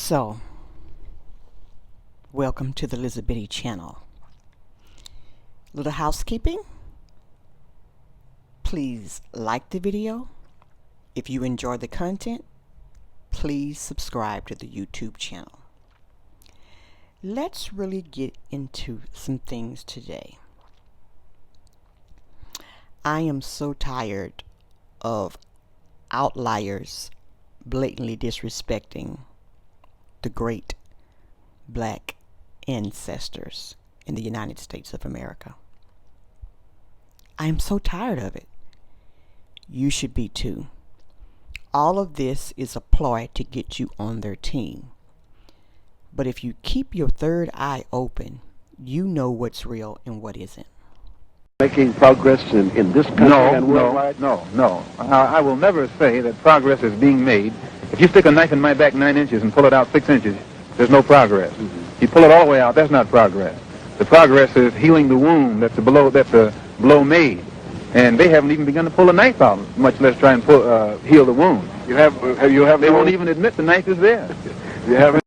So, welcome to the Lizzabitty channel. Little housekeeping. Please like the video. If you enjoy the content, please subscribe to the YouTube channel. Let's really get into some things today. I am so tired of outliers blatantly disrespecting the great black ancestors in the United States of America. I am so tired of it. You should be too. All of this is a ploy to get you on their team. But if you keep your third eye open, you know what's real and what isn't. Making progress in this country and worldwide? No. I will never say that progress is being made. If you stick a knife in my back 9 inches and pull it out 6 inches, there's no progress. You pull it all the way out, that's not progress. The progress is healing the wound that the blow made. And they haven't even begun to pull the knife out, much less try and heal the wound. They won't even admit the knife is there. You have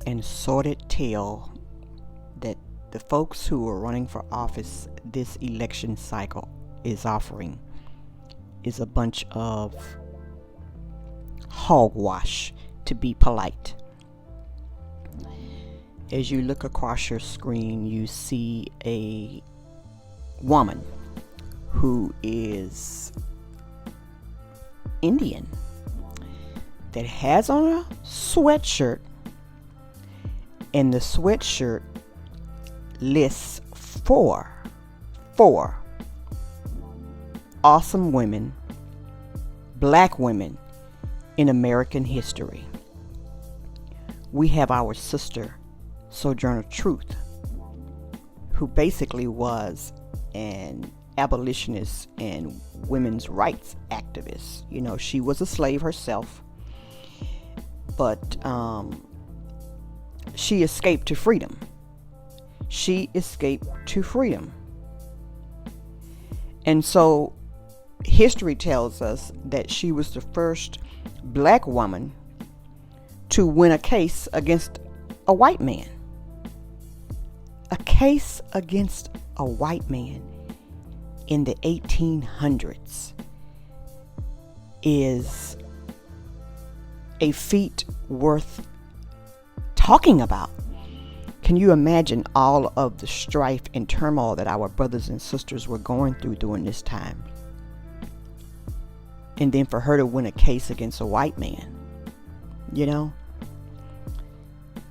and sordid tale that the folks who are running for office this election cycle is offering is a bunch of hogwash, to be polite. As you look across your screen, you see a woman who is Indian that has on a sweatshirt, and the sweatshirt lists four awesome women, black women in American history. We have our sister Sojourner Truth, who basically was an abolitionist and women's rights activist. You know, she was a slave herself, but she escaped to freedom. And so history tells us that she was the first black woman to win a case against a white man. A case against a white man in the 1800s is a feat worth talking about. Can you imagine all of the strife and turmoil that our brothers and sisters were going through during this time? And then for her to win a case against a white man, you know?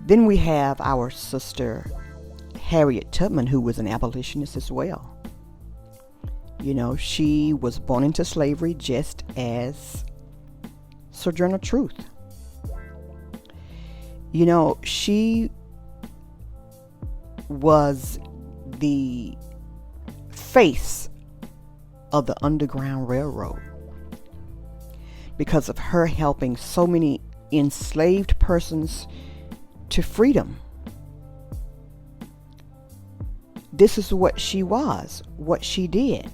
Then we have our sister Harriet Tubman, who was an abolitionist as well. You know, she was born into slavery just as Sojourner Truth. You know, she was the face of the Underground Railroad because of her helping so many enslaved persons to freedom. This is what she was, what she did.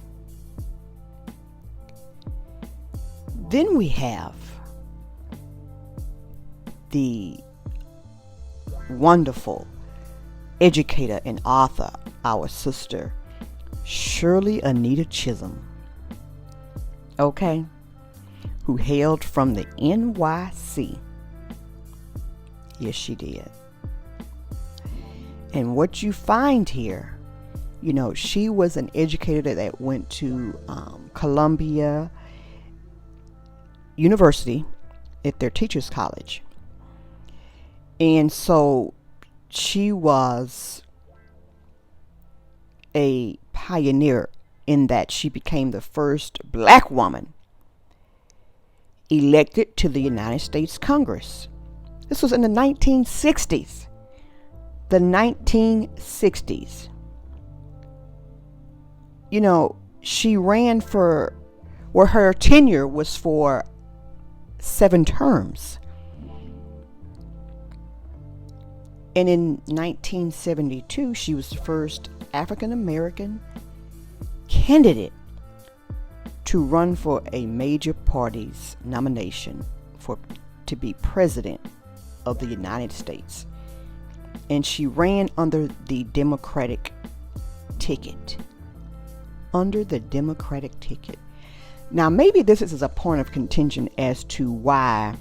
Then we have the wonderful educator and author, our sister Shirley Anita Chisholm, who hailed from the NYC. Yes, she did. And what you find here, you know, she was an educator that went to Columbia University at their teachers college. And so she was a pioneer in that she became the first black woman elected to the United States Congress. This was in the 1960s. The 1960s. You know, she ran for, well, her tenure was for 7 terms. And in 1972, she was the first African American candidate to run for a major party's nomination to be president of the United States. And she ran under the Democratic ticket. Under the Democratic ticket. Now, maybe this is a point of contention as to why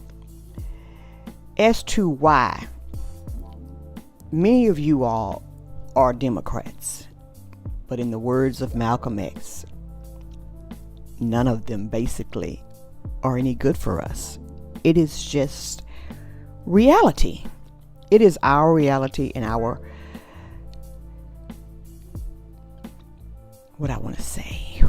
many of you all are Democrats. But in the words of Malcolm X, none of them basically are any good for us. It is just reality. It is our reality and our, what I want to say.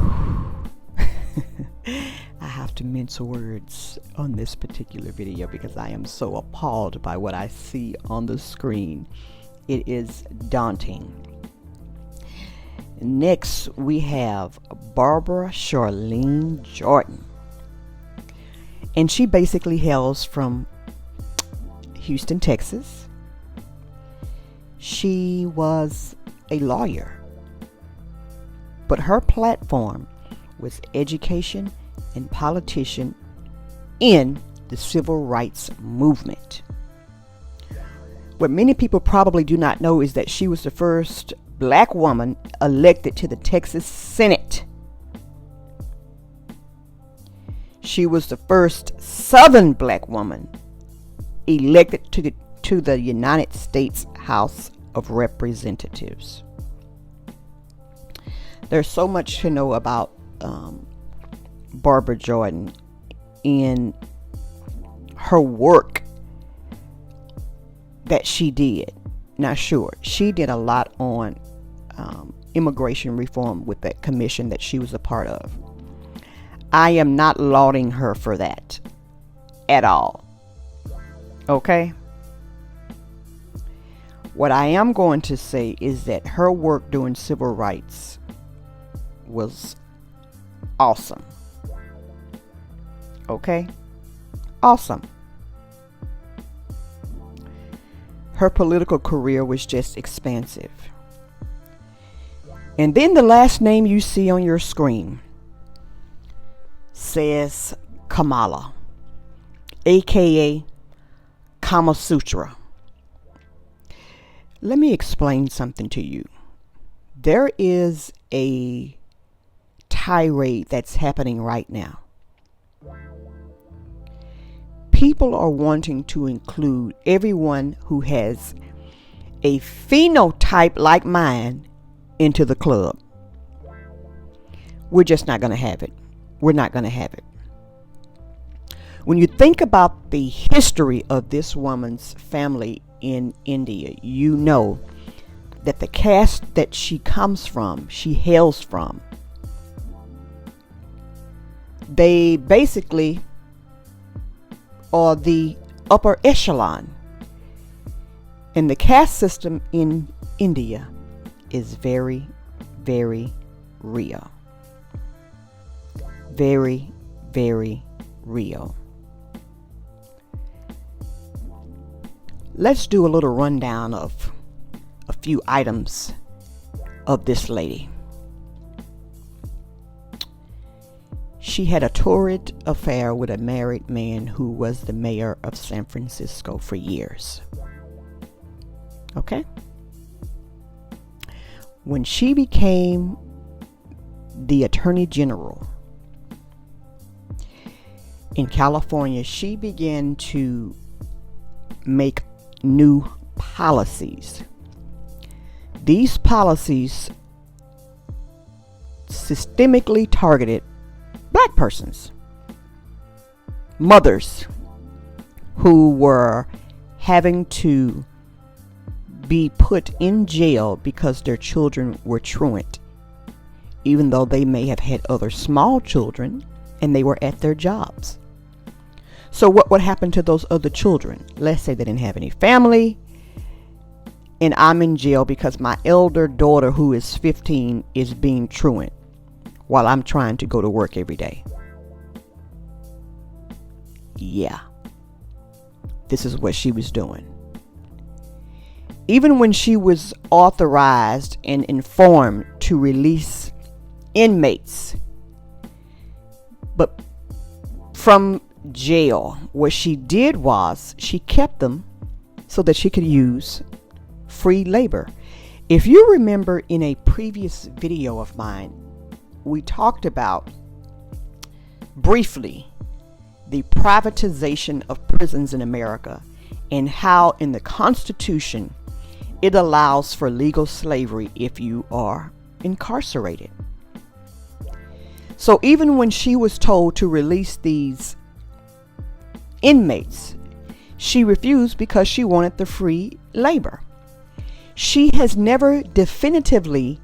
I have to mince words on this particular video because I am so appalled by what I see on the screen. It is daunting. Next, we have Barbara Charlene Jordan. And she basically hails from Houston, Texas. She was a lawyer. But her platform was education and politician in the civil rights movement. What many people probably do not know is that she was the first black woman elected to the Texas Senate. She was the first Southern black woman elected to the United States House of Representatives. There's so much to know about Barbara Jordan in her work that she did. Now, sure, she did a lot on immigration reform with that commission that she was a part of. I am not lauding her for that at all. Okay? What I am going to say is that her work doing civil rights was awesome. Okay? Awesome. Her political career was just expansive. And then the last name you see on your screen says Kamala, aka Kama Sutra. Let me explain something to you. There is a tirade that's happening right now. People are wanting to include everyone who has a phenotype like mine into the club. We're just not going to have it. We're not going to have it. When you think about the history of this woman's family in India, you know that the caste that she comes from, she hails from, they basically are the upper echelon. And the caste system in India is very, very real. Very, very real. Let's do a little rundown of a few items of this lady. She had a torrid affair with a married man who was the mayor of San Francisco for years. Okay? When she became the Attorney General in California, she began to make new policies. These policies systemically targeted black persons, mothers who were having to be put in jail because their children were truant, even though they may have had other small children and they were at their jobs. So what would happen to those other children? Let's say they didn't have any family, and I'm in jail because my elder daughter, who is 15, is being truant while I'm trying to go to work every day. Yeah, this is what she was doing. Even when she was authorized and informed to release inmates, but from jail, what she did was she kept them so that she could use free labor. If you remember, in a previous video of mine, we talked about briefly the privatization of prisons in America and how in the Constitution it allows for legal slavery if you are incarcerated. So even when she was told to release these inmates, she refused because she wanted the free labor. She has never definitively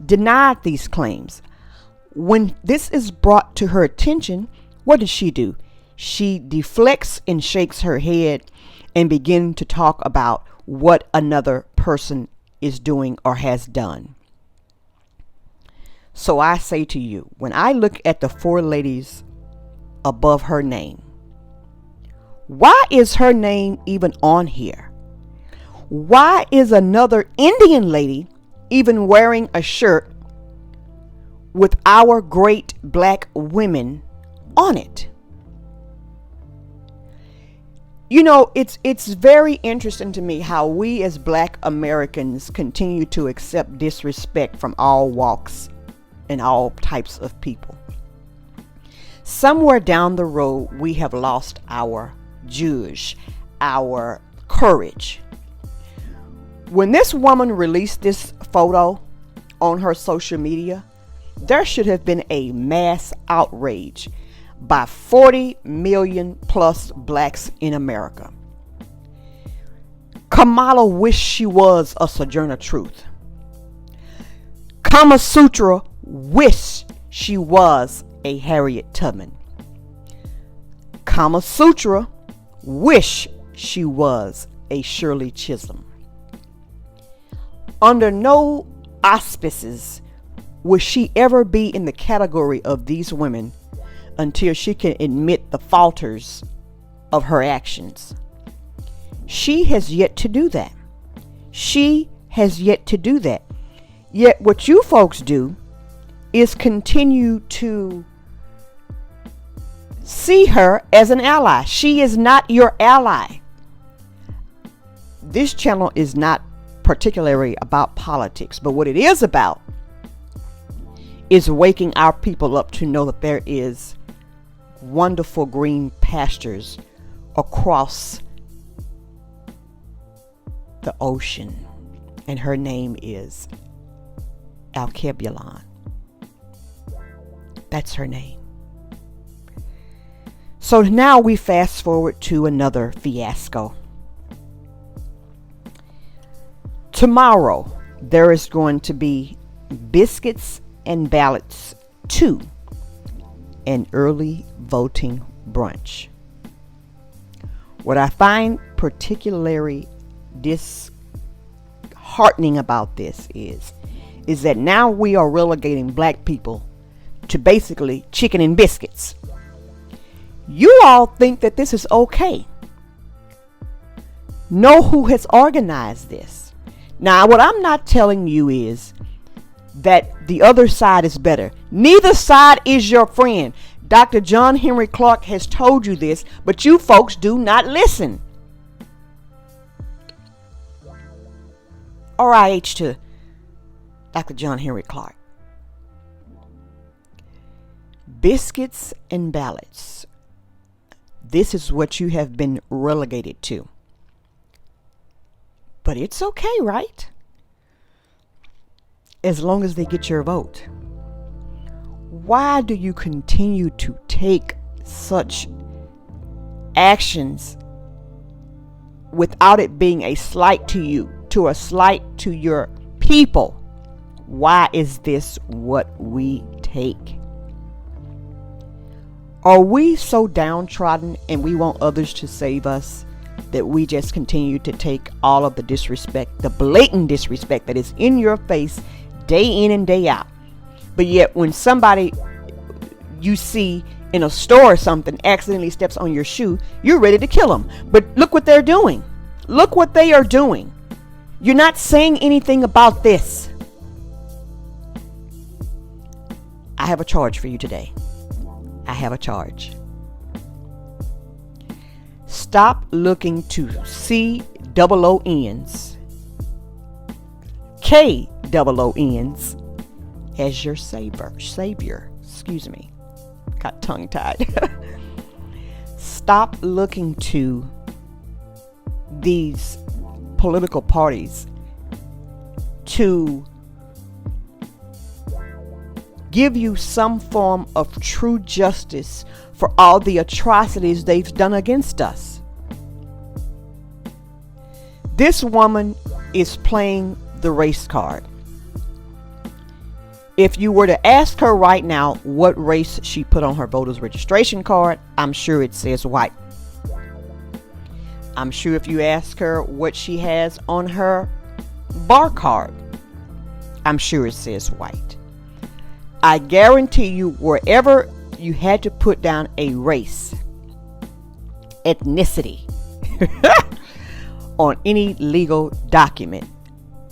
denied these claims. When this is brought to her attention, what does she do? She deflects and shakes her head and begins to talk about what another person is doing or has done. So I say to you, when I look at the four ladies above her name, why is her name even on here? Why is another Indian lady even wearing a shirt with our great black women on it? You know, it's very interesting to me how we as black Americans continue to accept disrespect from all walks and all types of people. Somewhere down the road, we have lost our Jewish, our courage. When this woman released this photo on her social media, there should have been a mass outrage by 40 million plus blacks in America. Kamala wished she was a Sojourner Truth. Kama Sutra wished she was a Harriet Tubman. Kama Sutra wished she was a Shirley Chisholm. Under no auspices will she ever be in the category of these women until she can admit the falters of her actions. She has yet to do that. She has yet to do that. Yet what you folks do is continue to see her as an ally. She is not your ally. This channel is not particularly about politics, but what it is about is waking our people up to know that there is wonderful green pastures across the ocean, and her name is Alkebulan. That's her name. So now we fast forward to another fiasco. Tomorrow there is going to be Biscuits and Ballots 2, an early voting brunch. What I find particularly disheartening about this is that now we are relegating black people to basically chicken and biscuits. You all think that this is okay. Know who has organized this. Now, what I'm not telling you is that the other side is better. Neither side is your friend. Dr. John Henry Clark has told you this, but you folks do not listen. RIH to Dr. John Henry Clark. Biscuits and ballots. This is what you have been relegated to. But it's okay, right? As long as they get your vote. Why do you continue to take such actions without it being a slight to you? to a slight to your people. Why is this what we take? Are we so downtrodden and we want others to save us that we just continue to take all of the disrespect, the blatant disrespect that is in your face day in and day out? But yet when somebody you see in a store or something accidentally steps on your shoe, you're ready to kill them. But look what they're doing. Look what they are doing. You're not saying anything about this. I have a charge for you today. I have a charge. Stop looking to COONs, KOONs as your savior. Excuse me. Got tongue tied. Stop looking to these political parties to give you some form of true justice for all the atrocities they've done against us. This woman is playing the race card. If you were to ask her right now what race she put on her voter's registration card, I'm sure it says white. I'm sure if you ask her what she has on her bar card, I'm sure it says white. I guarantee you, wherever you had to put down a race, ethnicity, on any legal document,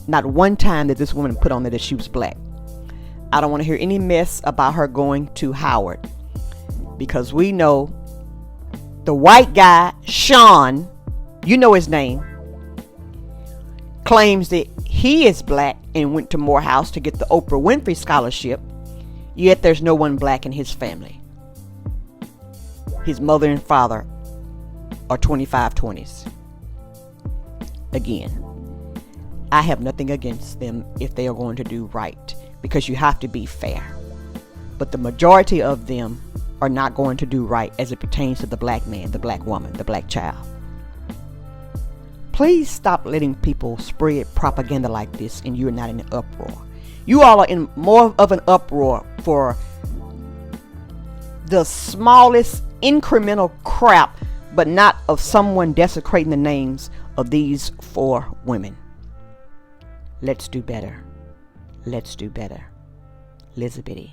not one time did this woman put on there that she was black. I don't want to hear any mess about her going to Howard, because we know the white guy, Sean, you know his name, claims that he is black and went to Morehouse to get the Oprah Winfrey Scholarship, yet there's no one black in his family. His mother and father are 25-20s. Again, I have nothing against them if they are going to do right, because you have to be fair. But the majority of them are not going to do right as it pertains to the black man, the black woman, the black child. Please stop letting people spread propaganda like this and you're not in an uproar. You all are in more of an uproar for the smallest incremental crap, but not of someone desecrating the names of these 4 women. Let's do better. Let's do better. Lizzabitty.